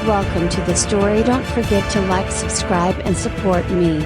Welcome to the story. Don't forget to like, subscribe and support me.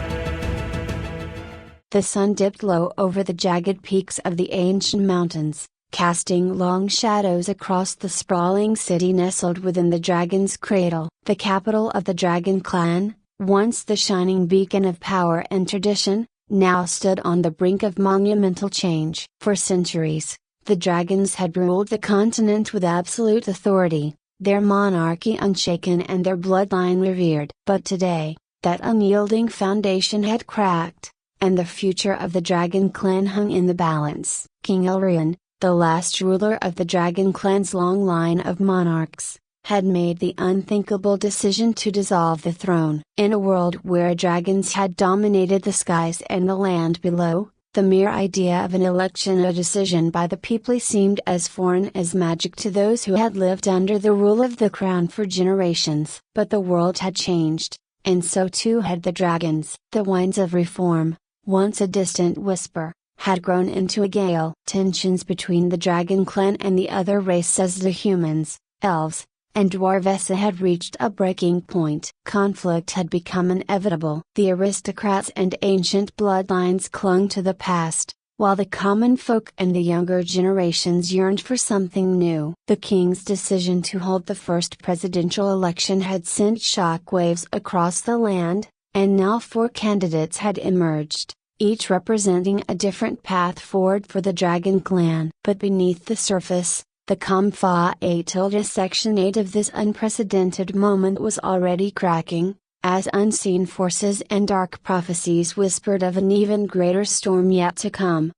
The sun dipped low over the jagged peaks of the ancient mountains, casting long shadows across the sprawling city nestled within the dragon's cradle. The capital of the dragon clan, once the shining beacon of power and tradition, now stood on the brink of monumental change. For centuries, the dragons had ruled the continent with absolute authority, their monarchy unshaken and their bloodline revered. But today, that unyielding foundation had cracked, and the future of the dragon clan hung in the balance. King Elrian, the last ruler of the dragon clan's long line of monarchs, had made the unthinkable decision to dissolve the throne. In a world where dragons had dominated the skies and the land below, the mere idea of an election, a decision by the people, seemed as foreign as magic to those who had lived under the rule of the crown for generations. But the world had changed, and so too had the dragons. The winds of reform, once a distant whisper, had grown into a gale. Tensions between the dragon clan and the other races, the humans, elves, and dwarves, had reached a breaking point. Conflict had become inevitable. The aristocrats and ancient bloodlines clung to the past, while the common folk and the younger generations yearned for something new. The king's decision to hold the first presidential election had sent shockwaves across the land, and now 4 candidates had emerged, each representing a different path forward for the dragon clan. But beneath the surface, the captivate Section 8 of this unprecedented moment was already cracking, as unseen forces and dark prophecies whispered of an even greater storm yet to come.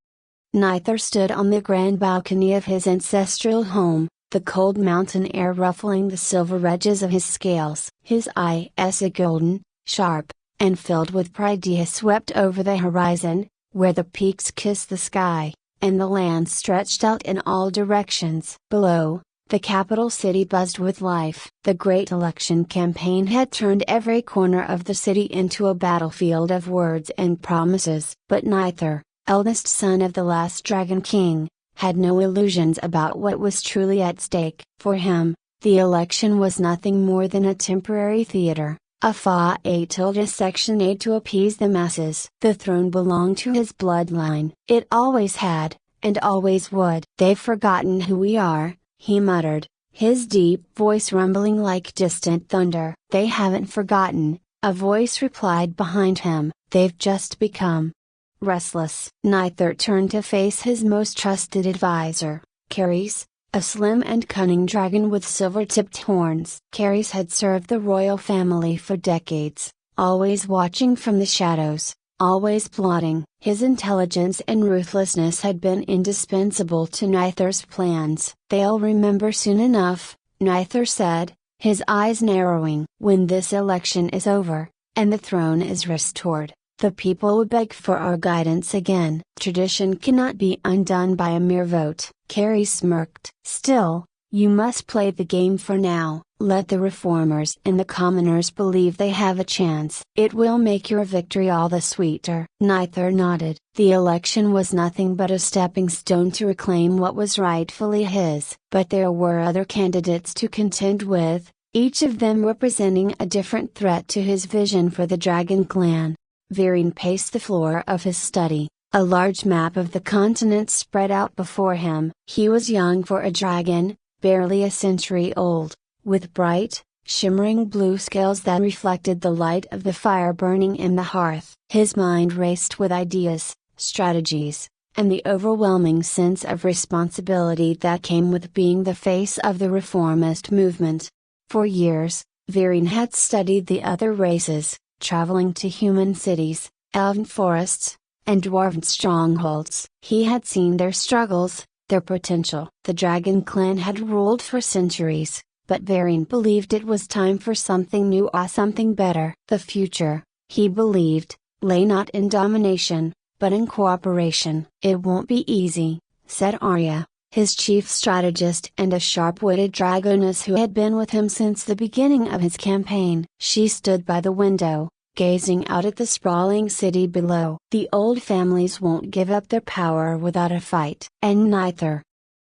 Nithar stood on the grand balcony of his ancestral home, the cold mountain air ruffling the silver edges of his scales. His eyes golden, sharp, and filled with pride, he swept over the horizon, where the peaks kissed the sky, and the land stretched out in all directions. Below, the capital city buzzed with life. The great election campaign had turned every corner of the city into a battlefield of words and promises. But Nithar, eldest son of the last Dragon King, had no illusions about what was truly at stake. For him, the election was nothing more than a temporary theater, a Section 8 to appease the masses. The throne belonged to his bloodline. It always had, and always would. "They've forgotten who we are," he muttered, his deep voice rumbling like distant thunder. "They haven't forgotten," a voice replied behind him, "they've just become restless." Nithar turned to face his most trusted advisor, Caris, a slim and cunning dragon with silver-tipped horns. Caris had served the royal family for decades, always watching from the shadows, always plotting. His intelligence and ruthlessness had been indispensable to Nithar's plans. "They'll remember soon enough," Nithar said, his eyes narrowing. "When this election is over, and the throne is restored, the people will beg for our guidance again. Tradition cannot be undone by a mere vote." Caris smirked. "Still, you must play the game for now. Let the reformers and the commoners believe they have a chance. It will make your victory all the sweeter." Nithar nodded. The election was nothing but a stepping stone to reclaim what was rightfully his. But there were other candidates to contend with, each of them representing a different threat to his vision for the dragon clan. Viren paced the floor of his study, a large map of the continent spread out before him. He was young for a dragon, barely a century old, with bright, shimmering blue scales that reflected the light of the fire burning in the hearth. His mind raced with ideas, strategies, and the overwhelming sense of responsibility that came with being the face of the reformist movement. For years, Viren had studied the other races, traveling to human cities, elven forests, and dwarven strongholds. He had seen their struggles, their potential. The dragon clan had ruled for centuries, but Viren believed it was time for something new or something better. The future, he believed, lay not in domination, but in cooperation. "It won't be easy," said Arya, his chief strategist and a sharp-witted dragoness who had been with him since the beginning of his campaign. She stood by the window, gazing out at the sprawling city below. "The old families won't give up their power without a fight." "And Nithar?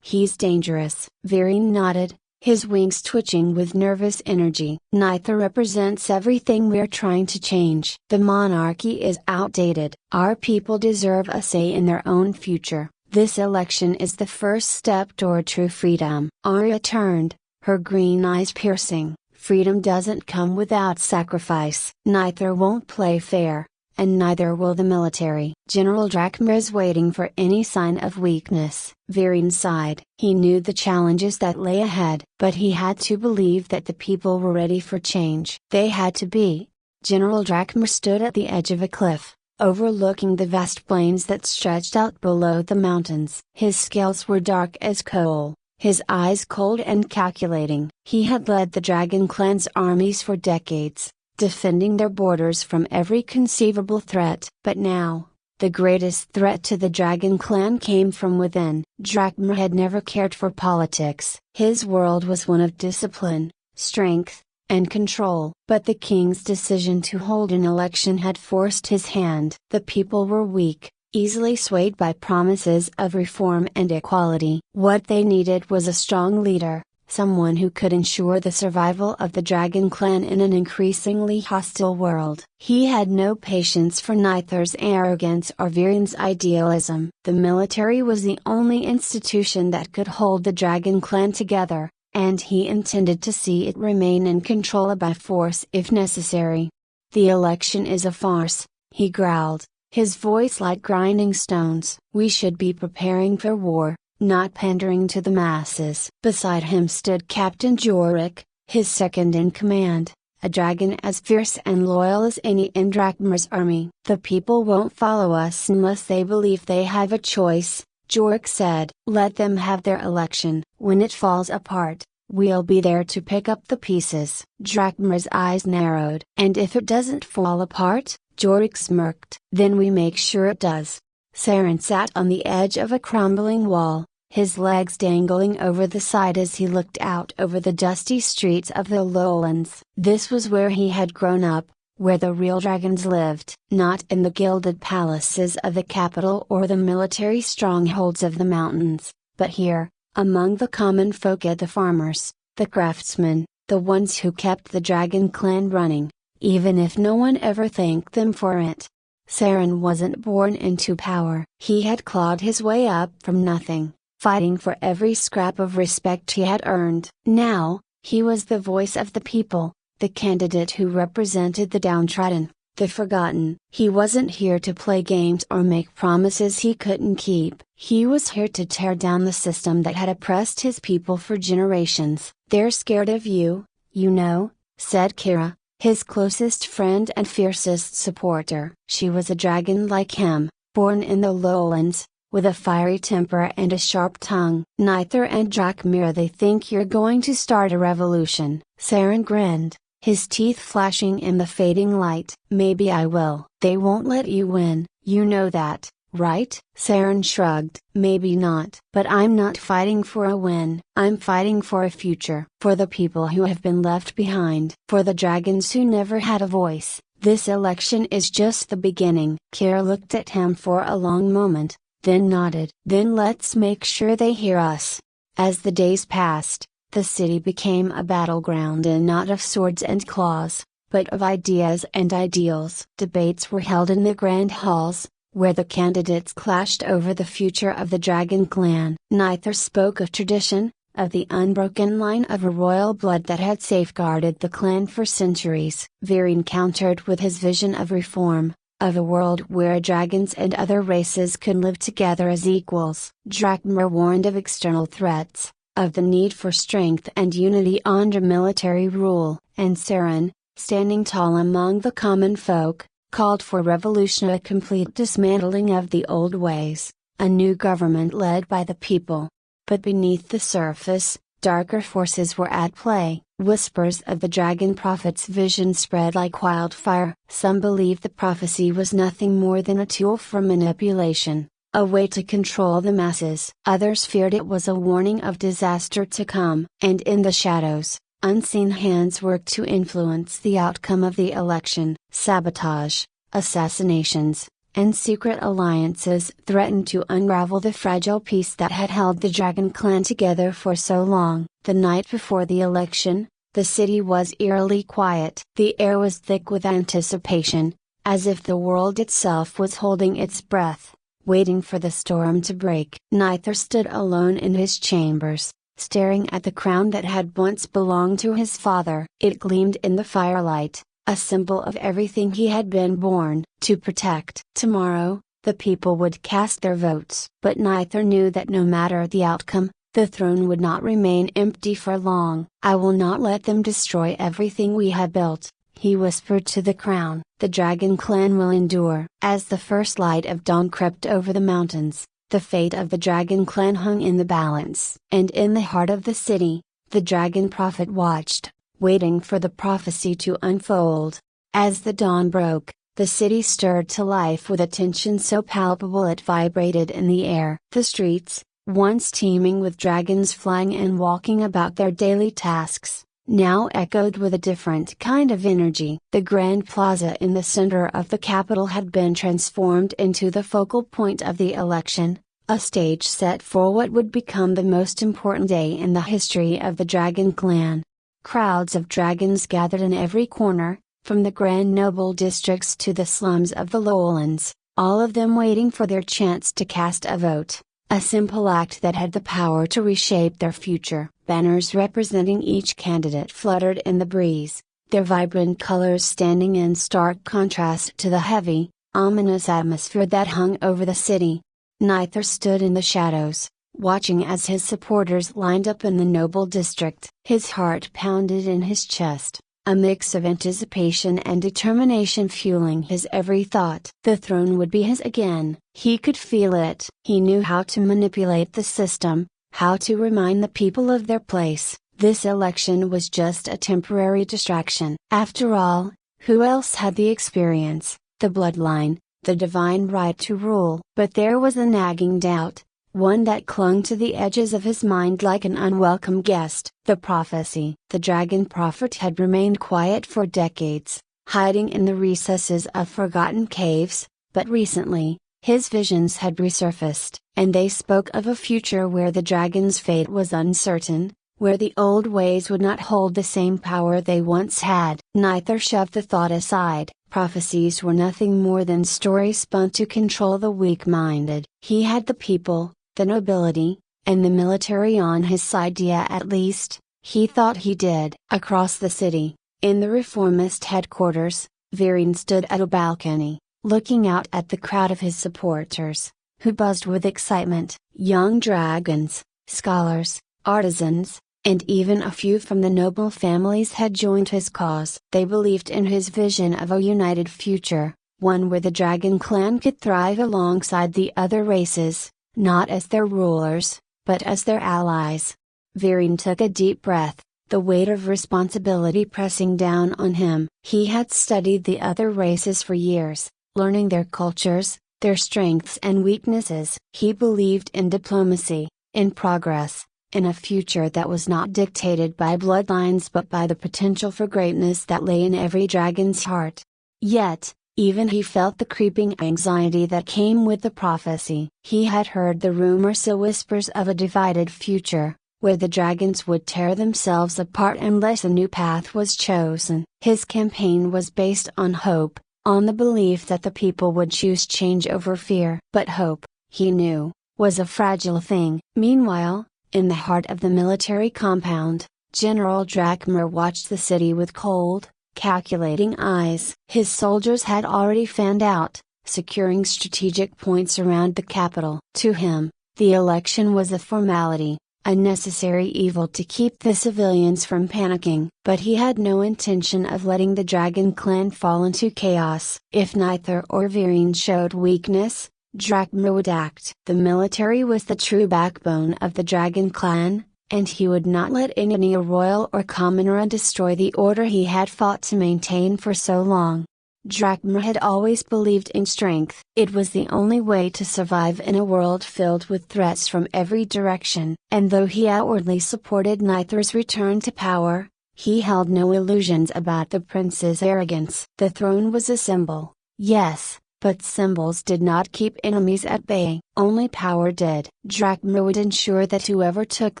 He's dangerous." Viren nodded, his wings twitching with nervous energy. Neither represents everything we're trying to change. The monarchy is outdated. Our people deserve a say in their own future. This election is the first step toward true freedom. Arya turned, her green eyes piercing. Freedom doesn't come without sacrifice. Neither won't play fair, and neither will the military. General Drakmar is waiting for any sign of weakness. Varian sighed. He knew the challenges that lay ahead, but he had to believe that the people were ready for change. They had to be. General Drakmar stood at the edge of a cliff, overlooking the vast plains that stretched out below the mountains. His scales were dark as coal, his eyes cold and calculating. He had led the Dragon Clan's armies for decades, defending their borders from every conceivable threat. But now, the greatest threat to the Dragon Clan came from within. Drakmar had never cared for politics. His world was one of discipline, strength, and control. But the king's decision to hold an election had forced his hand. The people were weak, easily swayed by promises of reform and equality. What they needed was a strong leader, someone who could ensure the survival of the Dragon Clan in an increasingly hostile world. He had no patience for neither's arrogance or Varian's idealism. The military was the only institution that could hold the Dragon Clan together, and he intended to see it remain in control by force if necessary. The election is a farce, he growled, his voice like grinding stones. We should be preparing for war, not pandering to the masses. Beside him stood Captain Jorik, his second in command, a dragon as fierce and loyal as any in Drakmar's army. The people won't follow us unless they believe they have a choice, Jorik said. Let them have their election. When it falls apart, we'll be there to pick up the pieces. Drakmar's eyes narrowed. And if it doesn't fall apart? Jorik smirked. Then we make sure it does. Saren sat on the edge of a crumbling wall, his legs dangling over the side as he looked out over the dusty streets of the lowlands. This was where he had grown up, where the real dragons lived. Not in the gilded palaces of the capital or the military strongholds of the mountains, but here, among the common folk and the farmers, the craftsmen, the ones who kept the Dragon Clan running, even if no one ever thanked them for it. Saren wasn't born into power. He had clawed his way up from nothing, fighting for every scrap of respect he had earned. Now, he was the voice of the people, the candidate who represented the downtrodden, the forgotten. He wasn't here to play games or make promises he couldn't keep. He was here to tear down the system that had oppressed his people for generations. They're scared of you, you know, said Kira, his closest friend and fiercest supporter. She was a dragon like him, born in the lowlands, with a fiery temper and a sharp tongue. Neither and Drakmar, they think you're going to start a revolution. Saren grinned, his teeth flashing in the fading light. Maybe I will. They won't let you win, you know that, right? Saren shrugged. Maybe not. But I'm not fighting for a win. I'm fighting for a future. For the people who have been left behind. For the dragons who never had a voice. This election is just the beginning. Kira looked at him for a long moment, then nodded. Then let's make sure they hear us. As the days passed, the city became a battleground, and not of swords and claws, but of ideas and ideals. Debates were held in the grand halls, where the candidates clashed over the future of the Dragon Clan. Neither spoke of tradition, of the unbroken line of a royal blood that had safeguarded the clan for centuries. Varian countered with his vision of reform, of a world where dragons and other races could live together as equals. Drakmar warned of external threats, of the need for strength and unity under military rule. And Saren, standing tall among the common folk, called for revolution, a complete dismantling of the old ways, a new government led by the people. But beneath the surface, darker forces were at play. Whispers of the dragon prophet's vision spread like wildfire. Some believed the prophecy was nothing more than a tool for manipulation, a way to control the masses. Others feared it was a warning of disaster to come. And in the shadows, unseen hands worked to influence the outcome of the election. Sabotage, assassinations, and secret alliances threatened to unravel the fragile peace that had held the dragon clan together for so long. The night before the election, the city was eerily quiet. The air was thick with anticipation, as if the world itself was holding its breath, waiting for the storm to break. Neither stood alone in his chambers, staring at the crown that had once belonged to his father. It gleamed in the firelight, a symbol of everything he had been born to protect. Tomorrow, the people would cast their votes. But Neither knew that no matter the outcome, the throne would not remain empty for long. "I will not let them destroy everything we have built," he whispered to the crown. "The dragon clan will endure." As the first light of dawn crept over the mountains, the fate of the dragon clan hung in the balance. And in the heart of the city, the dragon prophet watched, waiting for the prophecy to unfold. As the dawn broke, the city stirred to life with a tension so palpable it vibrated in the air. The streets, once teeming with dragons flying and walking about their daily tasks, now echoed with a different kind of energy. The grand plaza in the center of the capital had been transformed into the focal point of the election, a stage set for what would become the most important day in the history of the dragon clan. Crowds of dragons gathered in every corner, from the grand noble districts to the slums of the lowlands, all of them waiting for their chance to cast a vote. A simple act that had the power to reshape their future. Banners representing each candidate fluttered in the breeze, their vibrant colors standing in stark contrast to the heavy, ominous atmosphere that hung over the city. Neither stood in the shadows, watching as his supporters lined up in the noble district. His heart pounded in his chest, a mix of anticipation and determination fueling his every thought. The throne would be his again. He could feel it. He knew how to manipulate the system, how to remind the people of their place. This election was just a temporary distraction. After all, who else had the experience, the bloodline, the divine right to rule? But there was a nagging doubt, one that clung to the edges of his mind like an unwelcome guest. The prophecy. The dragon prophet had remained quiet for decades, hiding in the recesses of forgotten caves, but recently, his visions had resurfaced, and they spoke of a future where the dragon's fate was uncertain, where the old ways would not hold the same power they once had. Neither shoved the thought aside. Prophecies were nothing more than stories spun to control the weak-minded. He had the people, the nobility, and the military on his side. Yeah, at least, he thought he did. Across the city, in the reformist headquarters, Viren stood at a balcony, looking out at the crowd of his supporters, who buzzed with excitement. Young dragons, scholars, artisans, and even a few from the noble families had joined his cause. They believed in his vision of a united future, one where the dragon clan could thrive alongside the other races, not as their rulers, but as their allies. Viren took a deep breath, the weight of responsibility pressing down on him. He had studied the other races for years, learning their cultures, their strengths and weaknesses. He believed in diplomacy, in progress, in a future that was not dictated by bloodlines but by the potential for greatness that lay in every dragon's heart. Yet, even he felt the creeping anxiety that came with the prophecy. He had heard the rumors and whispers of a divided future, where the dragons would tear themselves apart unless a new path was chosen. His campaign was based on hope, on the belief that the people would choose change over fear. But hope, he knew, was a fragile thing. Meanwhile, in the heart of the military compound, General Drakmer watched the city with cold, calculating eyes. His soldiers had already fanned out, securing strategic points around the capital. To him, the election was a formality, a necessary evil to keep the civilians from panicking. But he had no intention of letting the dragon clan fall into chaos. If Neither or Viren showed weakness, Drakmer would act. The military was the true backbone of the dragon clan, and he would not let any royal or commoner destroy the order he had fought to maintain for so long. Drakmer had always believed in strength. It was the only way to survive in a world filled with threats from every direction. And though he outwardly supported Neither's return to power, he held no illusions about the prince's arrogance. The throne was a symbol, yes, But symbols did not keep enemies at bay, only power did. Drachma would ensure that whoever took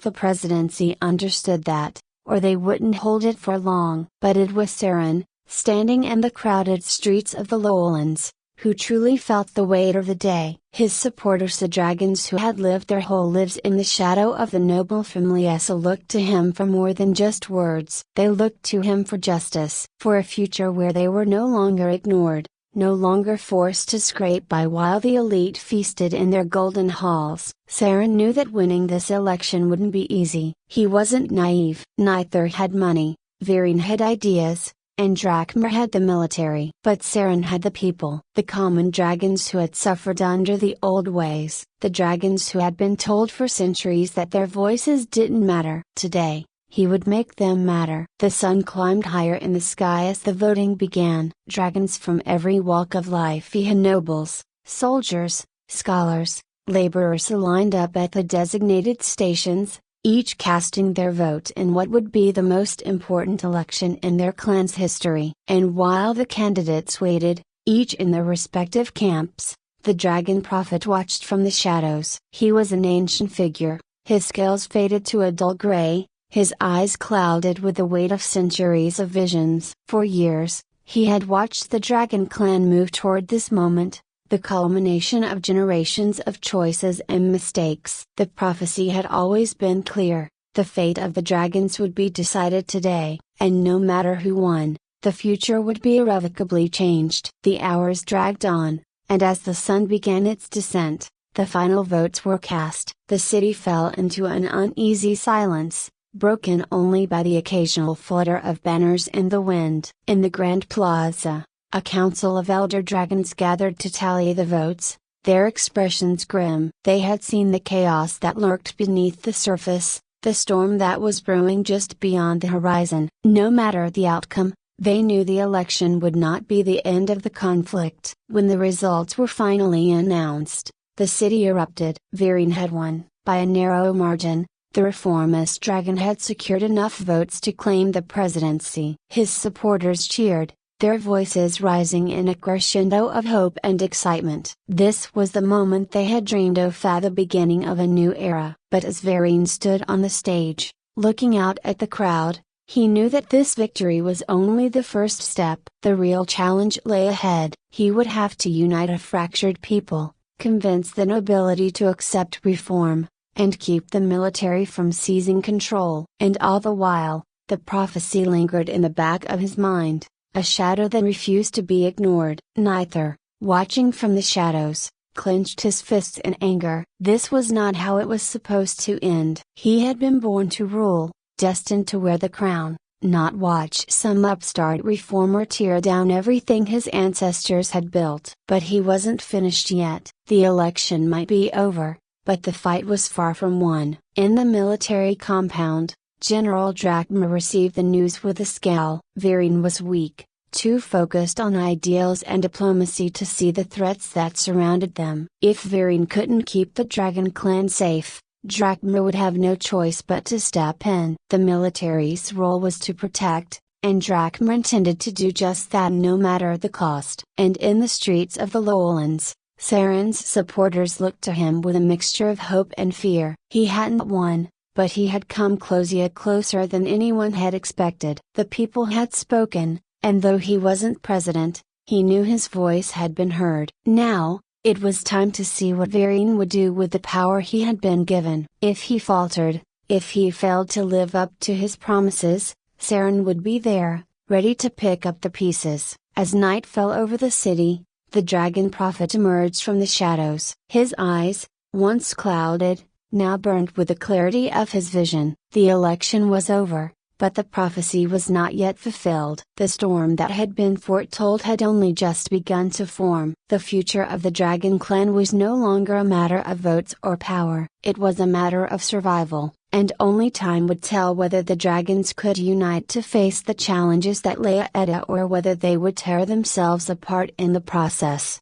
the presidency understood that, or they wouldn't hold it for long. But it was Saren, standing in the crowded streets of the lowlands, who truly felt the weight of the day. His supporters, the dragons who had lived their whole lives in the shadow of the noble Femliessa, looked to him for more than just words. They looked to him for justice, for a future where they were no longer ignored, no longer forced to scrape by while the elite feasted in their golden halls. Saren knew that winning this election wouldn't be easy. He wasn't naive. Neither had money, Viren had ideas, and Drachma had the military. But Saren had the people. The common dragons who had suffered under the old ways. The dragons who had been told for centuries that their voices didn't matter. Today, he would make them matter. The sun climbed higher in the sky as the voting began. Dragons from every walk of life, and nobles, soldiers, scholars, laborers lined up at the designated stations, each casting their vote in what would be the most important election in their clan's history. And while the candidates waited, each in their respective camps, the dragon prophet watched from the shadows. He was an ancient figure, his scales faded to a dull gray, his eyes clouded with the weight of centuries of visions. For years, he had watched the dragon clan move toward this moment, the culmination of generations of choices and mistakes. The prophecy had always been clear: the fate of the dragons would be decided today, and no matter who won, the future would be irrevocably changed. The hours dragged on, and as the sun began its descent, the final votes were cast. The city fell into an uneasy silence, broken only by the occasional flutter of banners in the wind. In the Grand Plaza, a council of elder dragons gathered to tally the votes, their expressions grim. They had seen the chaos that lurked beneath the surface, the storm that was brewing just beyond the horizon. No matter the outcome, they knew the election would not be the end of the conflict. When the results were finally announced, the city erupted. Viren had won, by a narrow margin. The reformist dragon had secured enough votes to claim the presidency. His supporters cheered, their voices rising in a crescendo of hope and excitement. This was the moment they had dreamed of, the beginning of a new era. But as Viren stood on the stage, looking out at the crowd, he knew that this victory was only the first step. The real challenge lay ahead. He would have to unite a fractured people, convince the nobility to accept reform, and keep the military from seizing control. And all the while, the prophecy lingered in the back of his mind, a shadow that refused to be ignored. Neither, watching from the shadows, clenched his fists in anger. This was not how it was supposed to end. He had been born to rule, destined to wear the crown, not watch some upstart reformer tear down everything his ancestors had built. But he wasn't finished yet. The election might be over, but the fight was far from won. In the military compound, General Drachma received the news with a scowl. Viren was weak, too focused on ideals and diplomacy to see the threats that surrounded them. If Viren couldn't keep the dragon clan safe, Drachma would have no choice but to step in. The military's role was to protect, and Drachma intended to do just that no matter the cost. And in the streets of the lowlands, Saren's supporters looked to him with a mixture of hope and fear. He hadn't won, but he had come closer than anyone had expected. The people had spoken, and though he wasn't president, he knew his voice had been heard. Now, it was time to see what Viren would do with the power he had been given. If he faltered, if he failed to live up to his promises, Saren would be there, ready to pick up the pieces. As night fell over the city, the dragon prophet emerged from the shadows. His eyes, once clouded, now burned with the clarity of his vision. The election was over, but the prophecy was not yet fulfilled. The storm that had been foretold had only just begun to form. The future of the dragon clan was no longer a matter of votes or power. It was a matter of survival, and only time would tell whether the dragons could unite to face the challenges that lay ahead or whether they would tear themselves apart in the process.